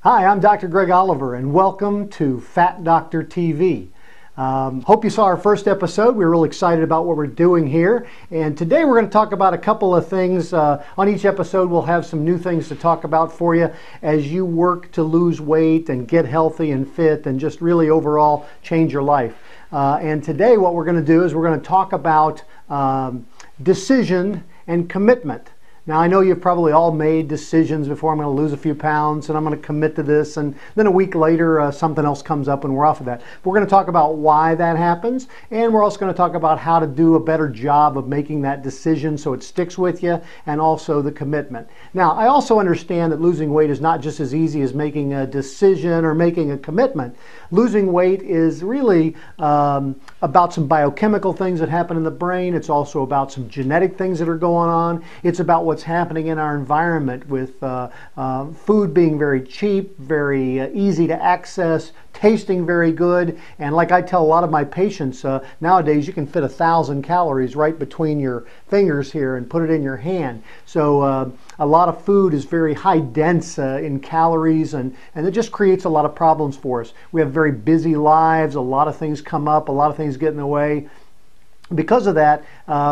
Hi, I'm Dr. Greg Oliver, and welcome to Fat Doctor TV. Hope you saw our first episode. We're really excited about what we're doing here. And today we're going to talk about a couple of things. On each episode, we'll have some new things to talk about for you as you work to lose weight and get healthy and fit and just really overall change your life. And today what we're going to do is we're going to talk about decision and commitment. Now, I know you've probably all made decisions before. I'm going to lose a few pounds and I'm going to commit to this, and then a week later something else comes up and we're off of that. But we're going to talk about why that happens, and we're also going to talk about how to do a better job of making that decision so it sticks with you, and also the commitment. Now, I also understand that losing weight is not just as easy as making a decision or making a commitment. Losing weight is really about some biochemical things that happen in the brain. It's also about some genetic things that are going on. It's about what's happening in our environment with food being very cheap, very easy to access, tasting very good. And like I tell a lot of my patients, nowadays you can fit 1,000 calories right between your fingers here and put it in your hand. So a lot of food is very high dense in calories, and it just creates a lot of problems for us. We have very busy lives, a lot of things come up, a lot of things get in the way. Because of that,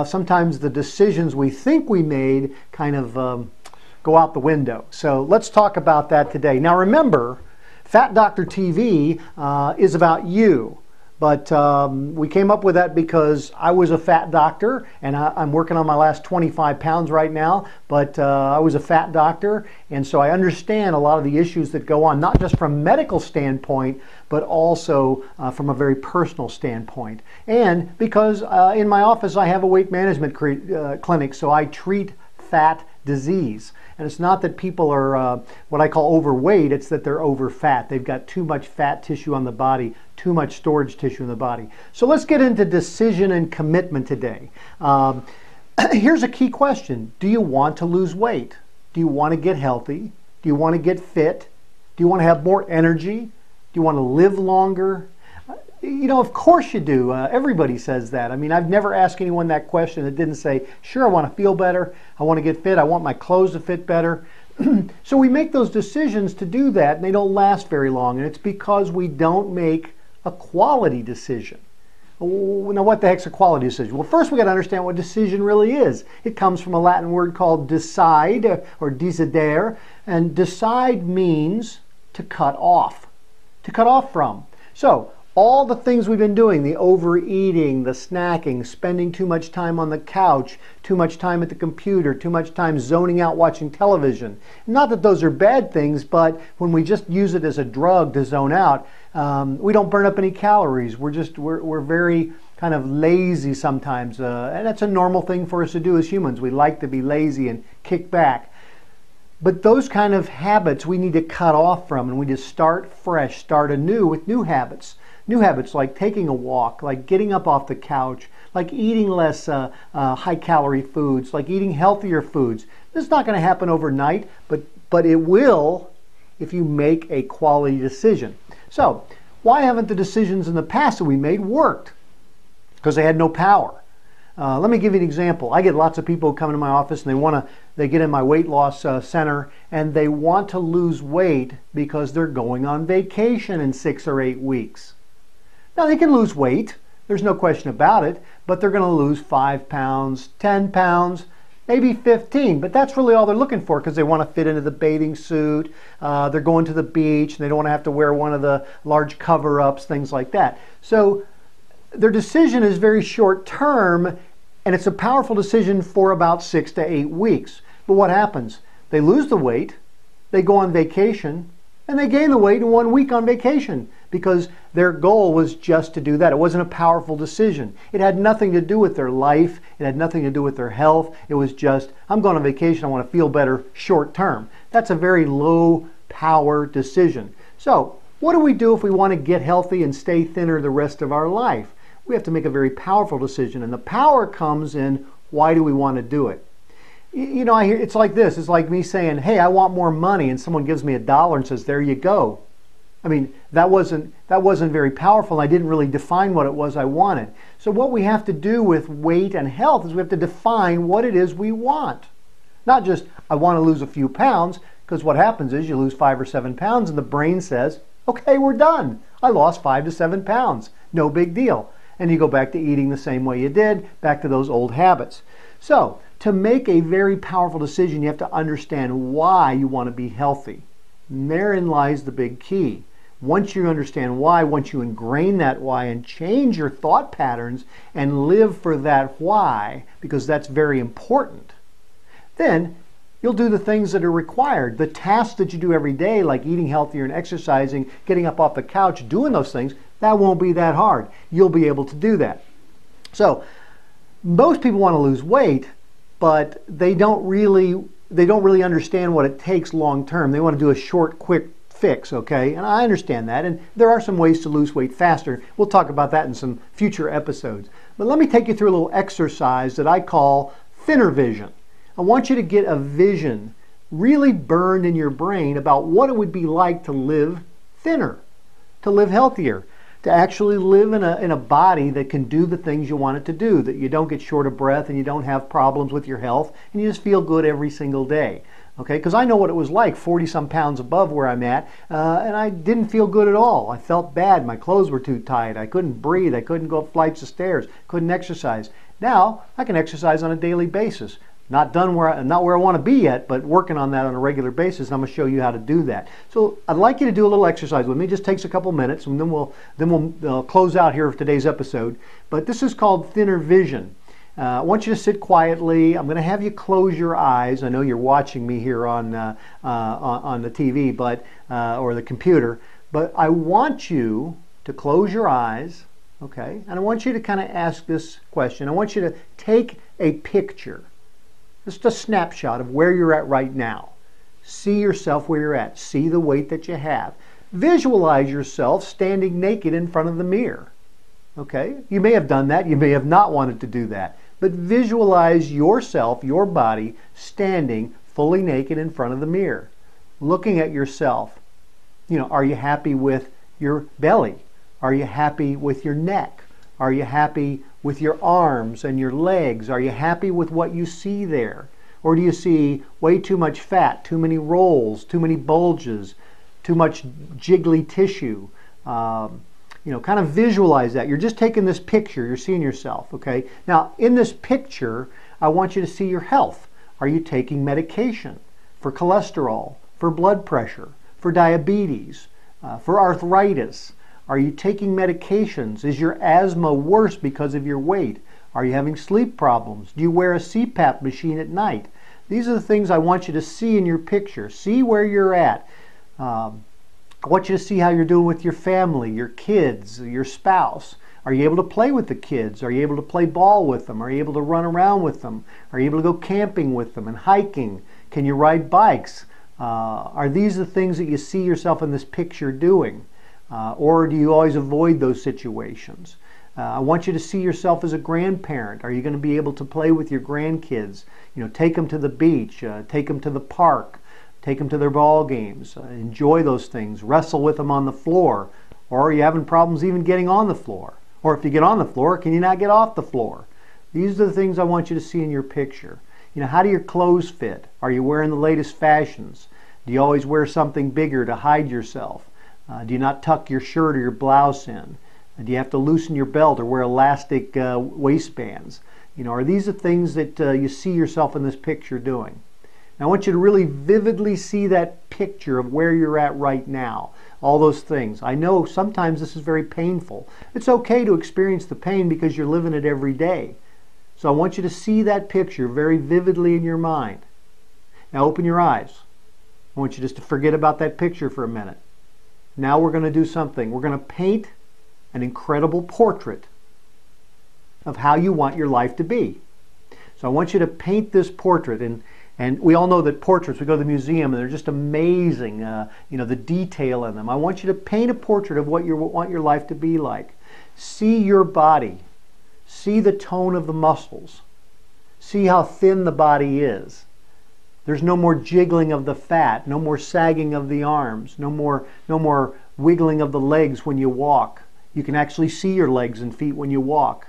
sometimes the decisions we think we made kind of go out the window. So let's talk about that today. Now remember, Fat Doctor TV is about you. But we came up with that because I was a fat doctor, and I'm working on my last 25 pounds right now, but I was a fat doctor, and so I understand a lot of the issues that go on, not just from a medical standpoint, but also from a very personal standpoint. And because in my office I have a weight management clinic, so I treat fat disease. And it's not that people are what I call overweight, it's that they're over fat. They've got too much fat tissue on the body, too much storage tissue in the body. So let's get into decision and commitment today. Here's a key question. Do you want to lose weight? Do you want to get healthy? Do you want to get fit? Do you want to have more energy? Do you want to live longer? You know, of course you do. Everybody says that. I mean, I've never asked anyone that question that didn't say, sure, I want to feel better, I want to get fit, I want my clothes to fit better. So we make those decisions to do that, and they don't last very long, and it's because we don't make a quality decision. Now, what the heck's a quality decision? Well, first we got to understand what decision really is. It comes from a Latin word called decide, or decidere, and decide means to cut off from. So, all the things we've been doing, the overeating, the snacking, spending too much time on the couch, too much time at the computer, too much time zoning out watching television. Not that those are bad things, but when we just use it as a drug to zone out, we don't burn up any calories. We're very kind of lazy sometimes, and that's a normal thing for us to do as humans. We like to be lazy and kick back. But those kind of habits we need to cut off from, and we just start fresh, start anew with new habits. New habits like taking a walk, like getting up off the couch, like eating less high-calorie foods, like eating healthier foods. This is not going to happen overnight, but it will if you make a quality decision. So, why haven't the decisions in the past that we made worked? Because they had no power. Let me give you an example. I get lots of people who come into my office and they get in my weight loss center, and they want to lose weight because they're going on vacation in 6 or 8 weeks. Now, they can lose weight, there's no question about it, but they're going to lose 5 pounds, 10 pounds, maybe 15, but that's really all they're looking for because they want to fit into the bathing suit, they're going to the beach, and they don't want to have to wear one of the large cover-ups, things like that. So their decision is very short term, and it's a powerful decision for about 6 to 8 weeks. But what happens? They lose the weight, they go on vacation, and they gain the weight in 1 week on vacation because their goal was just to do that. It wasn't a powerful decision. It had nothing to do with their life. It had nothing to do with their health. It was just, I'm going on vacation, I want to feel better short term. That's a very low power decision. So what do we do if we want to get healthy and stay thinner the rest of our life? We have to make a very powerful decision, and the power comes in, why do we want to do it? You know, I hear it's like this. It's like me saying, hey, I want more money, and someone gives me $1 and says, there you go. I mean, that wasn't very powerful. I didn't really define what it was I wanted. So what we have to do with weight and health is we have to define what it is we want. Not just, I want to lose a few pounds, Because what happens is you lose 5 or 7 pounds and the brain says, okay, we're done. I lost 5 to 7 pounds. No big deal. And you go back to eating the same way you did, back to those old habits. So, to make a very powerful decision, you have to understand why you want to be healthy. And therein lies the big key. Once you understand why, once you ingrain that why and change your thought patterns and live for that why, because that's very important, then you'll do the things that are required. The tasks that you do every day, like eating healthier and exercising, getting up off the couch, doing those things, that won't be that hard. You'll be able to do that. So, most people want to lose weight, but they don't really understand what it takes long term. They want to do a short, quick fix, okay? And I understand that, and there are some ways to lose weight faster. We'll talk about that in some future episodes. But let me take you through a little exercise that I call thinner vision. I want you to get a vision really burned in your brain about what it would be like to live thinner, to live healthier, to actually live in a body that can do the things you want it to do, that you don't get short of breath and you don't have problems with your health and you just feel good every single day. Okay, because I know what it was like 40-some pounds above where I'm at, and I didn't feel good at all. I felt bad. My clothes were too tight. I couldn't breathe. I couldn't go up flights of stairs. Couldn't exercise. Now I can exercise on a daily basis. Not where I want to be yet, but working on that on a regular basis. And I'm going to show you how to do that. So I'd like you to do a little exercise with me. It just takes a couple minutes, and then we'll close out here for today's episode. But this is called thinner vision. I want you to sit quietly. I'm going to have you close your eyes. I know you're watching me here on the TV, or the computer, but I want you to close your eyes, okay? And I want you to kind of ask this question. I want you to take a picture, just a snapshot of where you're at right now. See yourself where you're at. See the weight that you have. Visualize yourself standing naked in front of the mirror. Okay? You may have done that. You may have not wanted to do that. But visualize yourself, your body, standing fully naked in front of the mirror, looking at yourself. You know, are you happy with your belly? Are you happy with your neck? Are you happy with your arms and your legs? Are you happy with what you see there? Or do you see way too much fat, too many rolls, too many bulges, too much jiggly tissue? You know, kind of visualize that. You're just taking this picture. You're seeing yourself, okay? Now, in this picture, I want you to see your health. Are you taking medication for cholesterol, for blood pressure, for diabetes, for arthritis? Are you taking medications? Is your asthma worse because of your weight? Are you having sleep problems? Do you wear a CPAP machine at night? These are the things I want you to see in your picture. See where you're at. I want you to see how you're doing with your family, your kids, your spouse. Are you able to play with the kids? Are you able to play ball with them? Are you able to run around with them? Are you able to go camping with them and hiking? Can you ride bikes? Are these the things that you see yourself in this picture doing? Or do you always avoid those situations? I want you to see yourself as a grandparent. Are you going to be able to play with your grandkids? You know, take them to the beach, take them to the park. Take them to their ball games. Enjoy those things. Wrestle with them on the floor. Or are you having problems even getting on the floor? Or if you get on the floor, can you not get off the floor? These are the things I want you to see in your picture. You know, how do your clothes fit? Are you wearing the latest fashions? Do you always wear something bigger to hide yourself? Do you not tuck your shirt or your blouse in? Do you have to loosen your belt or wear elastic waistbands? You know, are these the things that you see yourself in this picture doing? I want you to really vividly see that picture of where you're at right now. All those things. I know sometimes this is very painful. It's okay to experience the pain because you're living it every day. So I want you to see that picture very vividly in your mind. Now open your eyes. I want you just to forget about that picture for a minute. Now we're going to do something. We're going to paint an incredible portrait of how you want your life to be. So I want you to paint this portrait, and we all know that portraits, we go to the museum and they're just amazing, you know, the detail in them. I want you to paint a portrait of what you want your life to be like. See your body. See the tone of the muscles. See how thin the body is. There's no more jiggling of the fat, no more sagging of the arms, no more wiggling of the legs when you walk. You can actually see your legs and feet when you walk.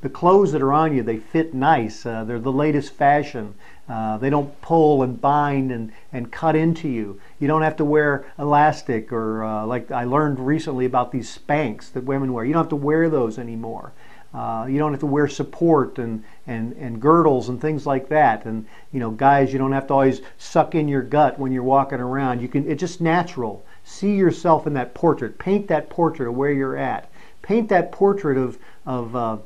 the clothes that are on you, they fit nice. They're the latest fashion. They don't pull and bind and cut into you. You don't have to wear elastic or like I learned recently about these Spanx that women wear. You don't have to wear those anymore. You don't have to wear support and girdles and things like that. And guys, you don't have to always suck in your gut when you're walking around. It's just natural. See yourself in that portrait. Paint that portrait of where you're at. Paint that portrait of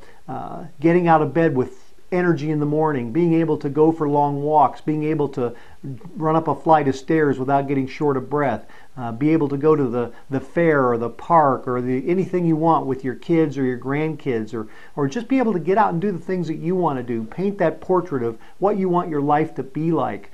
getting out of bed with energy in the morning, being able to go for long walks, being able to run up a flight of stairs without getting short of breath, be able to go to the fair or the park or anything you want with your kids or your grandkids, or just be able to get out and do the things that you want to do. Paint that portrait of what you want your life to be like.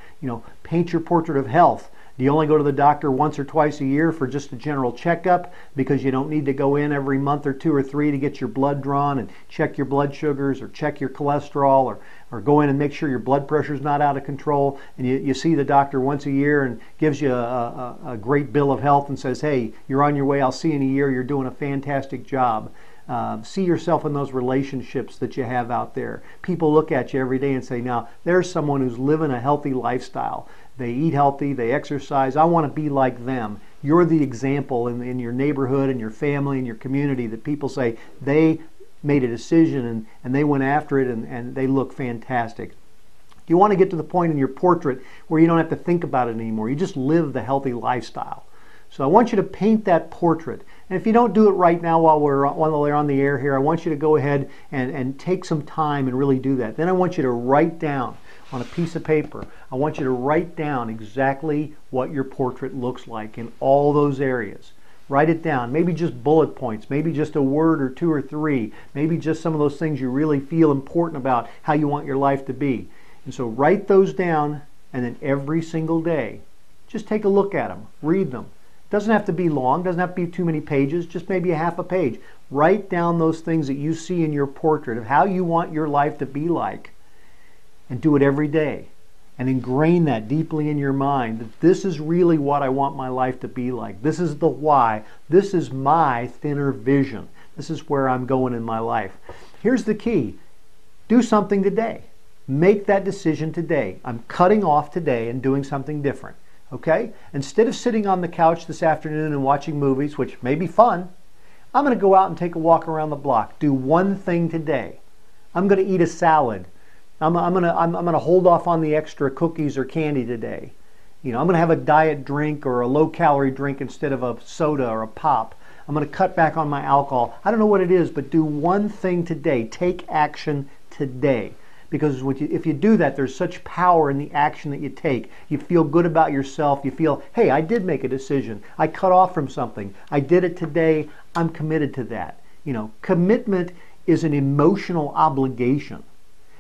Paint your portrait of health. Do you only go to the doctor once or twice a year for just a general checkup because you don't need to go in every month or 2 or 3 to get your blood drawn and check your blood sugars or check your cholesterol or go in and make sure your blood pressure is not out of control, and you see the doctor once a year and gives you a great bill of health and says, hey, you're on your way, I'll see you in a year, you're doing a fantastic job. See yourself in those relationships that you have out there. People look at you every day and say, now, there's someone who's living a healthy lifestyle. They eat healthy, they exercise. I want to be like them. You're the example in your neighborhood and your family and your community that people say they made a decision and they went after it and they look fantastic. You want to get to the point in your portrait where you don't have to think about it anymore. You just live the healthy lifestyle. So I want you to paint that portrait. And if you don't do it right now while we're on the air here, I want you to go ahead and take some time and really do that. Then I want you to write down on a piece of paper, I want you to write down exactly what your portrait looks like in all those areas. Write it down, maybe just bullet points, maybe just a word or 2 or 3, maybe just some of those things you really feel important about how you want your life to be. And so write those down, and then every single day, just take a look at them, read them. Doesn't have to be long, doesn't have to be too many pages, just maybe a half a page. Write down those things that you see in your portrait of how you want your life to be like, and do it every day. And ingrain that deeply in your mind that this is really what I want my life to be like. This is the why. This is my thinner vision. This is where I'm going in my life. Here's the key. Do something today. Make that decision today. I'm cutting off today and doing something different. Okay? Instead of sitting on the couch this afternoon and watching movies, which may be fun, I'm going to go out and take a walk around the block. Do one thing today. I'm going to eat a salad. I'm going to hold off on the extra cookies or candy today. I'm going to have a diet drink or a low-calorie drink instead of a soda or a pop. I'm going to cut back on my alcohol. I don't know what it is, but do one thing today. Take action today. Because if you do that, there's such power in the action that you take. You feel good about yourself. You feel, hey, I did make a decision. I cut off from something. I did it today. I'm committed to that. Commitment is an emotional obligation.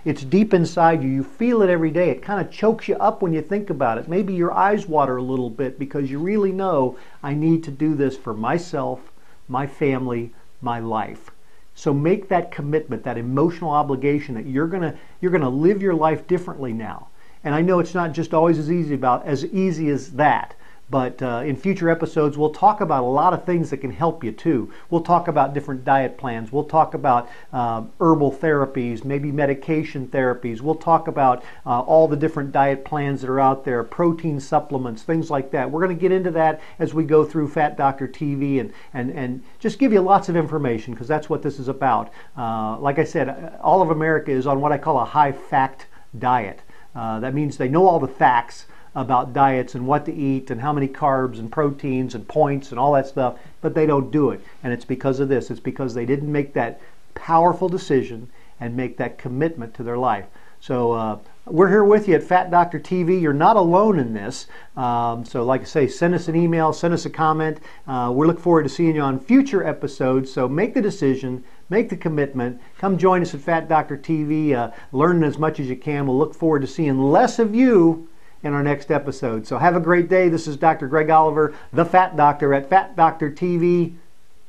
It's deep inside you. You feel it every day. It kind of chokes you up when you think about it. Maybe your eyes water a little bit because you really know, I need to do this for myself, my family, my life. So make that commitment, that emotional obligation that you're gonna live your life differently now. And I know it's not just always as easy as that. But in future episodes, we'll talk about a lot of things that can help you too. We'll talk about different diet plans. We'll talk about herbal therapies, maybe medication therapies. We'll talk about all the different diet plans that are out there, protein supplements, things like that. We're going to get into that as we go through Fat Doctor TV and just give you lots of information because that's what this is about. Like I said, all of America is on what I call a high-fact diet. That means they know all the facts about diets and what to eat and how many carbs and proteins and points and all that stuff, but they don't do it. And it's because of this. It's because they didn't make that powerful decision and make that commitment to their life. So we're here with you at Fat Doctor TV. You're not alone in this. So like I say, send us an email, send us a comment. We look forward to seeing you on future episodes. So make the decision, make the commitment. Come join us at Fat Doctor TV. Learn as much as you can. We'll look forward to seeing less of you in our next episode. So have a great day. This is Dr. Greg Oliver, the Fat Doctor at Fat Doctor TV.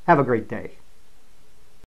Have a great day.